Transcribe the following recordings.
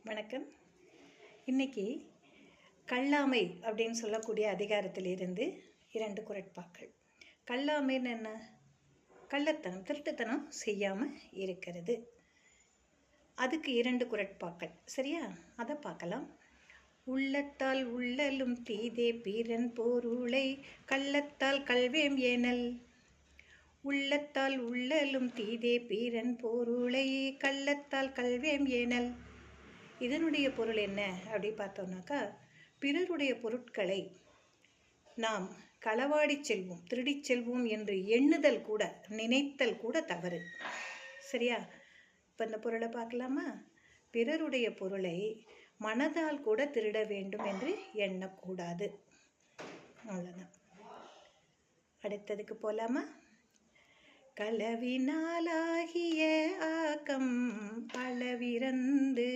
வணக்கம். இன்னைக்கு கல்லாமை அப்படின்னு சொல்லக்கூடிய அதிகாரத்திலிருந்து 2 குறட்பாக்கள். கல்லாமைன்னு என்ன? கள்ளத்தனம், திருட்டுத்தனம் செய்யாமல் இருக்கிறது. அதுக்கு 2 குறட்பாக்கள். சரியா? அதை பார்க்கலாம். உள்ளத்தால் உள்ளலும் தீதே பிறன் பொருளை கள்ளத்தால் கல்வேம் ஏனல். உள்ளத்தால் உள்ளலும் தீதே பிறன் பொருளை கள்ளத்தால் கல்வேம் ஏனல். இதனுடைய பொருள் என்ன அப்படி பார்த்தோம்னாக்கா, பிறருடைய பொருட்களை நாம் களவாடி செல்வோம், திருடி செல்வோம் என்று எண்ணுதல் கூட, நினைத்தல் கூட தவறு. சரியா? இப்போ இந்த பொருளை பார்க்கலாமா? பிறருடைய பொருளை மனதால் கூட திருட வேண்டும் என்று எண்ணக்கூடாது. அவ்வளோதான். அடுத்ததுக்கு போகலாமா? களவினாலாகிய ஆக்கம் அளவிறந்து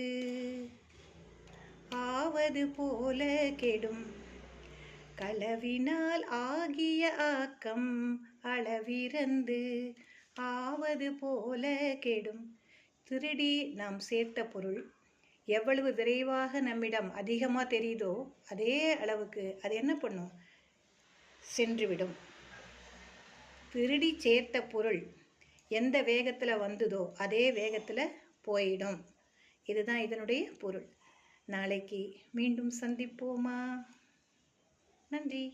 ஆவது போல கெடும். களவினால் ஆகிய ஆக்கம் அளவிறந்து ஆவது போல கெடும். திருடி நாம் சேர்த்த பொருள் எவ்வளவு விரைவாக நம்மிடம் அதிகமாக தெரியுதோ அதே அளவுக்கு அது என்ன பண்ணும்? சென்றுவிடும். திருடி சேர்த்த பொருள் எந்த வேகத்தில் வந்ததோ அதே வேகத்தில் போயிடும். இதுதான் இதனுடைய பொருள். நாளைக்கு மீண்டும் சந்திப்போமா? நன்றி.